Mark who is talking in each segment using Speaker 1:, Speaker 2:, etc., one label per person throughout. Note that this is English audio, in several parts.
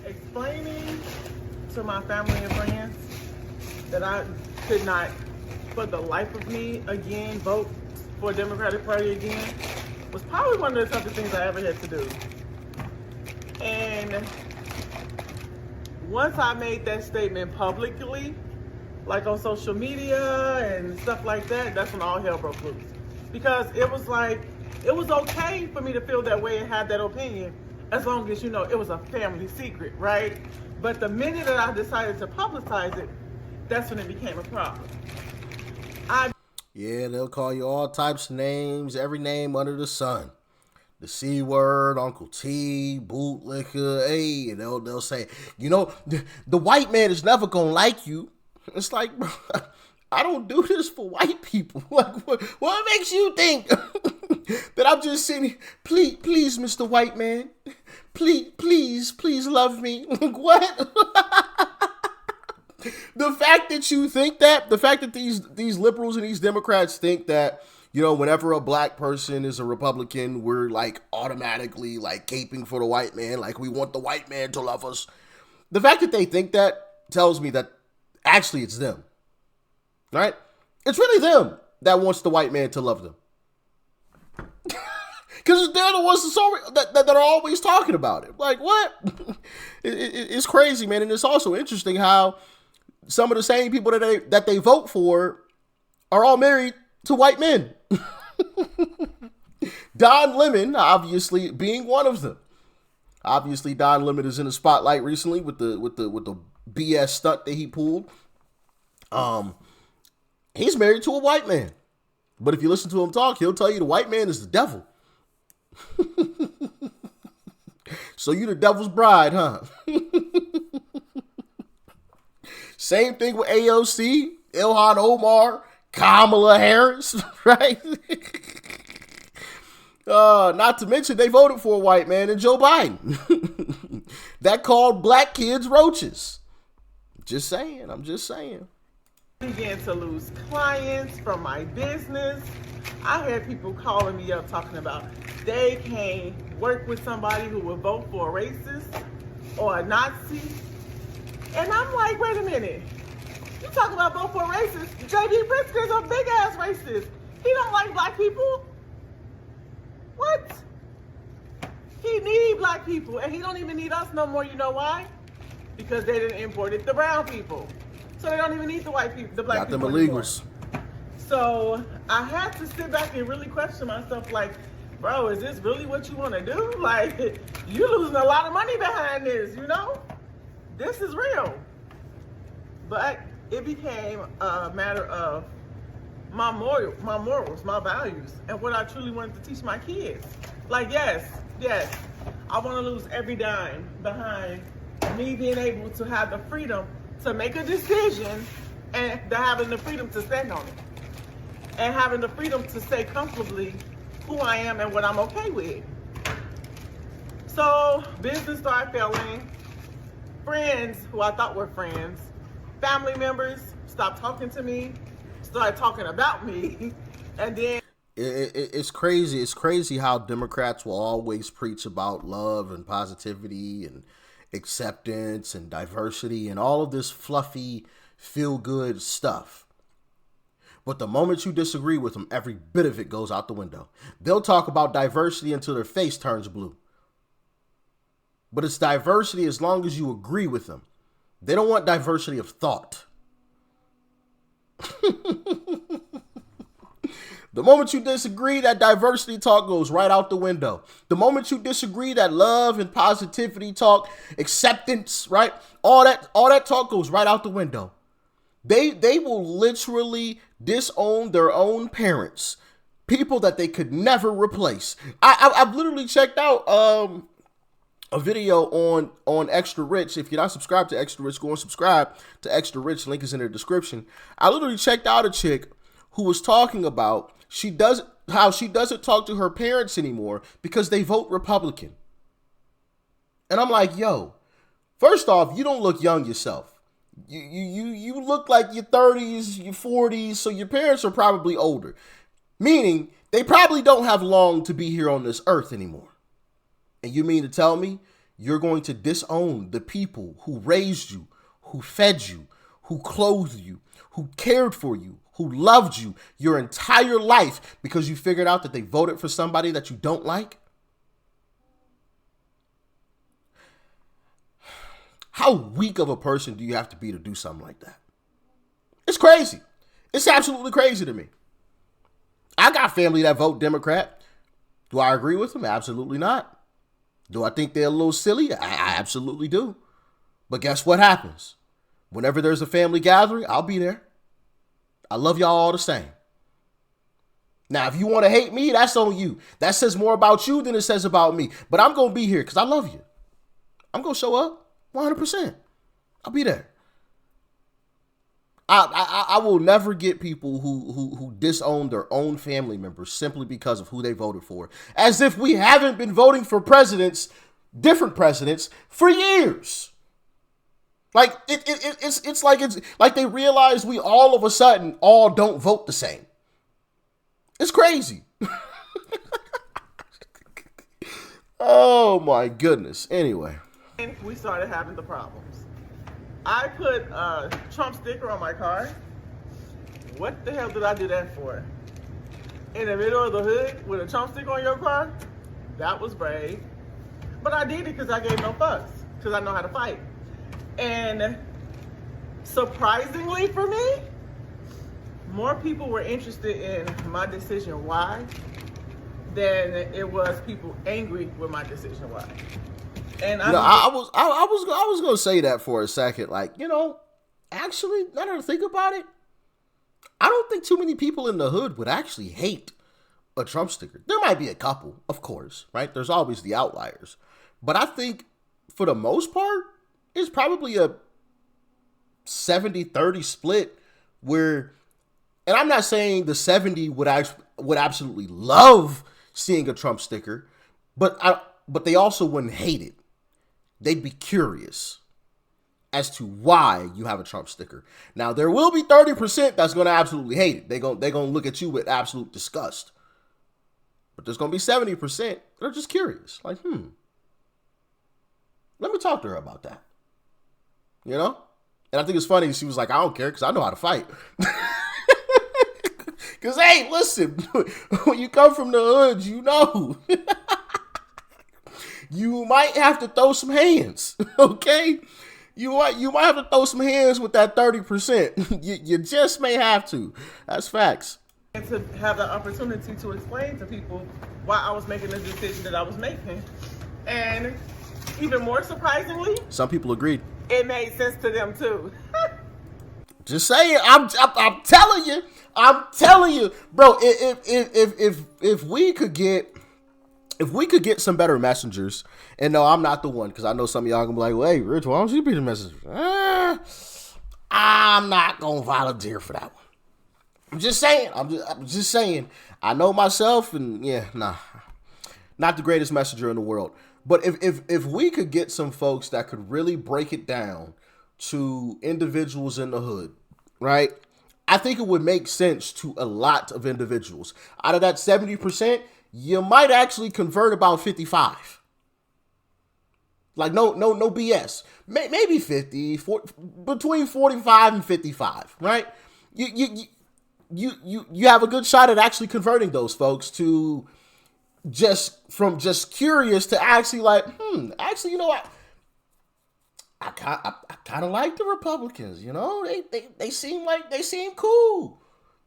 Speaker 1: explaining to my family and friends that I could not, for the life of me, again, vote for a Democratic Party again, was probably one of the toughest things I ever had to do. And once I made that statement publicly, like on social media and stuff like that, that's when all hell broke loose. Because it was like, it was okay for me to feel that way and have that opinion, as long as, it was a family secret, right? But the minute that I decided to publicize it, that's when it became a problem.
Speaker 2: Yeah, they'll call you all types of names, every name under the sun. The C word, Uncle T, bootlicker, hey, and they'll say, the white man is never gonna like you. It's like, bro, I don't do this for white people. Like, what makes you think that I'm just sitting, please, Mr. White Man, please love me? Like, what? The fact that you think that, the fact that these liberals and these Democrats think that, whenever a black person is a Republican, we're like automatically like caping for the white man, like we want the white man to love us. The fact that they think that tells me that actually it's them, right? It's really them that wants the white man to love them. Because they're the ones that are always talking about it. Like, what? It's crazy, man. And it's also interesting how some of the same people that they vote for are all married to white men. Don Lemon, obviously, being one of them. Obviously, Don Lemon is in the spotlight recently with the BS stunt that he pulled. He's married to a white man. But if you listen to him talk, he'll tell you the white man is the devil. So you the devil's bride, huh? Same thing with AOC, Ilhan Omar, Kamala Harris, right? Not to mention they voted for a white man in Joe Biden. That called black kids roaches. Just saying. I'm just saying.
Speaker 1: I began to lose clients from my business. I had people calling me up talking about they can't work with somebody who would vote for a racist or a Nazi. And I'm like, wait a minute. You talk about vote for a racist. J.B. Pritzker's a big ass racist. He don't like black people. What? He need black people, and he don't even need us no more. You know why? Because they didn't import it, the brown people. So they don't even need the white people, the black people.
Speaker 2: Got them illegals.
Speaker 1: So I had to sit back and really question myself, like, bro, is this really what you want to do? Like, you're losing a lot of money behind this, This is real. But it became a matter of my morals, my values, and what I truly wanted to teach my kids. Like, yes, I want to lose every dime behind me being able to have the freedom to make a decision and having the freedom to stand on it. And having the freedom to say comfortably who I am and what I'm okay with. So business started failing. Friends who I thought were friends, family members stopped talking to me, started talking about me, and then
Speaker 2: it's crazy. It's crazy how Democrats will always preach about love and positivity and acceptance and diversity and all of this fluffy, feel-good stuff. But the moment you disagree with them, every bit of it goes out the window. They'll talk about diversity until their face turns blue. But it's diversity as long as you agree with them. They don't want diversity of thought. The moment you disagree, that diversity talk goes right out the window. The moment you disagree, that love and positivity talk, acceptance, right? All that talk goes right out the window. They will literally disown their own parents, people that they could never replace. I've literally checked out a video on Extra Rich. If you're not subscribed to Extra Rich, go and subscribe to Extra Rich. Link is in the description. I literally checked out a chick who was talking about how she doesn't talk to her parents anymore because they vote Republican. And I'm like, yo, first off, you don't look young yourself. You look like your 30s, your 40s, so your parents are probably older. Meaning, they probably don't have long to be here on this earth anymore. And you mean to tell me you're going to disown the people who raised you, who fed you, who clothed you, who cared for you, who loved you your entire life because you figured out that they voted for somebody that you don't like? How weak of a person do you have to be to do something like that? It's crazy. It's absolutely crazy to me. I got family that vote Democrat. Do I agree with them? Absolutely not. Do I think they're a little silly? I absolutely do. But guess what happens? Whenever there's a family gathering, I'll be there. I love y'all all the same. Now, if you want to hate me, that's on you. That says more about you than it says about me. But I'm going to be here because I love you. I'm going to show up 100%. I'll be there. I will never get people who disown their own family members simply because of who they voted for. As if we haven't been voting for presidents, different presidents, for years. Like it's like they realize we all of a sudden all don't vote the same. It's crazy. Oh my goodness. Anyway.
Speaker 1: We started having the problems. I put a Trump sticker on my car. What the hell did I do that for? In the middle of the hood with a Trump sticker on your car? That was brave. But I did it because I gave no fucks. Because I know how to fight. And surprisingly for me, more people were interested in my decision why than it was people angry with my decision why. And
Speaker 2: I was gonna say that for a second. Like, actually, now that I think about it, I don't think too many people in the hood would actually hate a Trump sticker. There might be a couple, of course, right? There's always the outliers. But I think for the most part, it's probably a 70-30 split where, and I'm not saying the 70 would absolutely love seeing a Trump sticker, but they also wouldn't hate it. They'd be curious as to why you have a Trump sticker. Now, there will be 30% that's going to absolutely hate it. They're going to look at you with absolute disgust. But there's going to be 70% that are just curious. Like, let me talk to her about that. And I think it's funny. She was like, I don't care because I know how to fight. Because, hey, listen, when you come from the hood, you might have to throw some hands, okay? You might have to throw some hands with that 30%. You just may have to. That's facts.
Speaker 1: And to have the opportunity to explain to people why I was making the decision that I was making. And even more surprisingly,
Speaker 2: some people agreed.
Speaker 1: It made sense to them too.
Speaker 2: Just saying, I'm telling you, bro. If we could get some better messengers, and no, I'm not the one because I know some of y'all gonna be like, well, hey, Rich, why don't you be the messenger? I'm not gonna volunteer for that one. I'm just saying. I'm just saying. I know myself, and not the greatest messenger in the world. But if we could get some folks that could really break it down to individuals in the hood, right? I think it would make sense to a lot of individuals. Out of that 70%, you might actually convert about 55. Like no BS. Maybe 50, between 45 and 55, right? You have a good shot at actually converting those folks to from curious to actually like, actually, what? I kind of like the Republicans, they seem cool,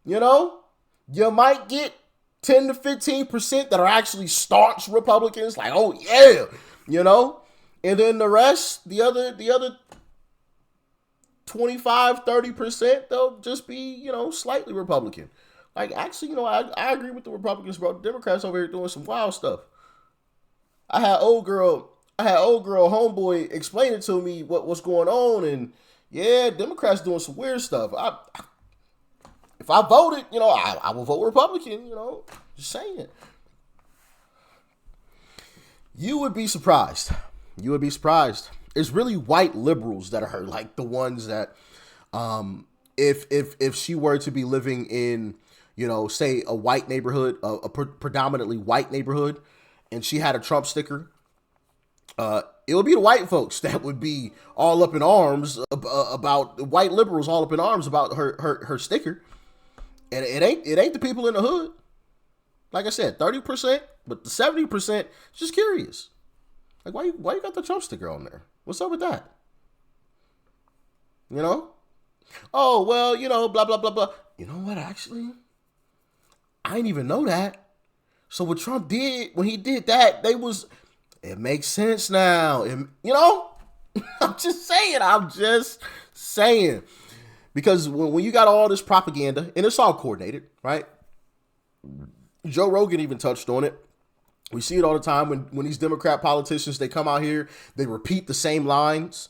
Speaker 2: you might get 10 to 15% that are actually staunch Republicans, like, oh yeah, and then the rest, the other 25, 30%, they'll just be, slightly Republican. Like, actually, I agree with the Republicans, bro. The Democrats over here doing some wild stuff. I had old girl homeboy explain it to me what's going on, and yeah, Democrats doing some weird stuff. If I voted, I will vote Republican, just saying. You would be surprised. It's really white liberals that are like the ones that, if she were to be living in, say a white neighborhood, a predominantly white neighborhood, and she had a Trump sticker, It would be the white folks that would be all up in arms about white liberals all up in arms about her sticker. And it ain't the people in the hood. Like I said, 30%, but the 70% just curious. Like, why you got the Trump sticker on there? What's up with that? You know? Oh, well, blah, blah, blah, blah. You know what, actually? I didn't even know that. So what Trump did, when he did that, it makes sense now. I'm just saying. Because when you got all this propaganda, and it's all coordinated, right? Joe Rogan even touched on it. We see it all the time when these Democrat politicians, they come out here, they repeat the same lines.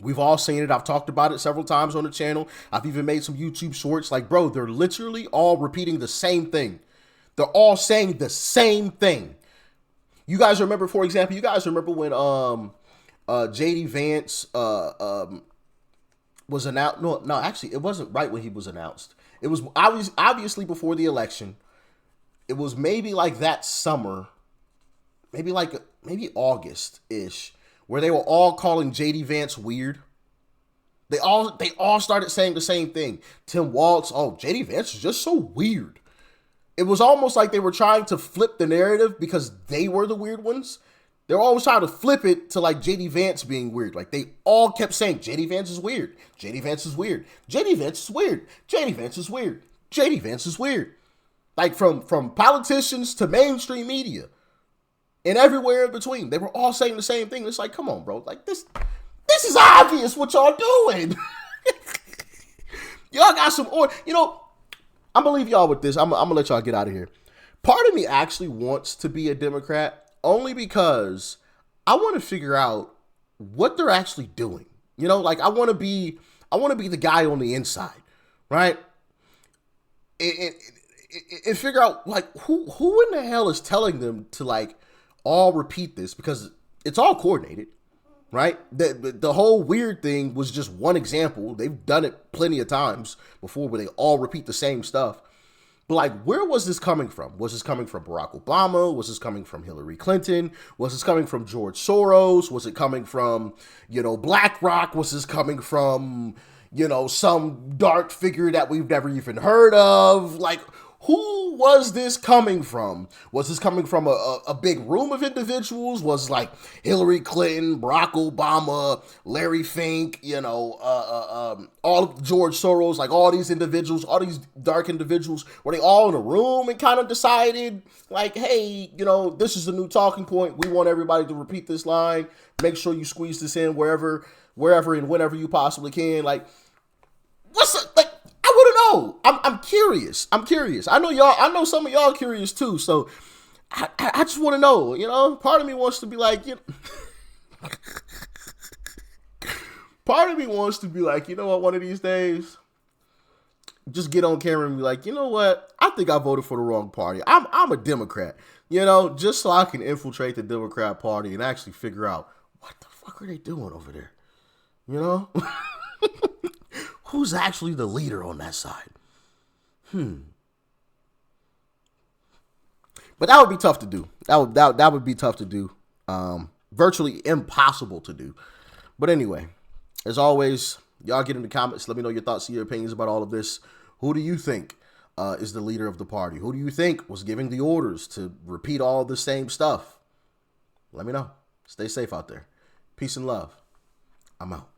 Speaker 2: We've all seen it. I've talked about it several times on the channel. I've even made some YouTube shorts. Like, bro, they're literally all repeating the same thing. They're all saying the same thing. You guys remember, for example, when JD Vance was announced? No, actually, it wasn't right when he was announced. It was obviously before the election. It was maybe like that summer, maybe August-ish, where they were all calling JD Vance weird. They all started saying the same thing. Tim Walz, JD Vance is just so weird. It was almost like they were trying to flip the narrative because they were the weird ones. They were always trying to flip it to like JD Vance being weird. Like they all kept saying JD Vance is weird. JD Vance is weird. JD Vance is weird. JD Vance is weird. JD Vance is weird. Like from politicians to mainstream media and everywhere in between, they were all saying the same thing. It's like, come on, bro. Like this is obvious what y'all doing. Y'all got some order. I'm gonna leave y'all with this. I'm gonna let y'all get out of here. Part of me actually wants to be a Democrat only because I want to figure out what they're actually doing. Like I want to be the guy on the inside, right? And figure out like who in the hell is telling them to like all repeat this, because it's all coordinated, right? The whole weird thing was just one example. They've done it plenty of times before where they all repeat the same stuff. But like, where was this coming from? Was this coming from Barack Obama? Was this coming from Hillary Clinton? Was this coming from George Soros? Was it coming from, BlackRock? Was this coming from, some dark figure that we've never even heard of? Like, who was this coming from? Was this coming from a big room of individuals? Was like Hillary Clinton, Barack Obama, Larry Fink, all of George Soros, like all these individuals, all these dark individuals, were they all in a room and kind of decided like, hey, this is a new talking point. We want everybody to repeat this line. Make sure you squeeze this in wherever and whenever you possibly can. Like, I'm curious. I know some of y'all curious too. So I just want to know, part of me wants to be like, part of me wants to be like, what, one of these days, just get on camera and be like, what? I think I voted for the wrong party. I'm a Democrat, just so I can infiltrate the Democrat Party and actually figure out what the fuck are they doing over there, Who's actually the leader on that side? But that would be tough to do. That would be tough to do. Virtually impossible to do. But anyway, as always, y'all get in the comments. Let me know your thoughts and your opinions about all of this. Who do you think is the leader of the party? Who do you think was giving the orders to repeat all the same stuff? Let me know. Stay safe out there. Peace and love. I'm out.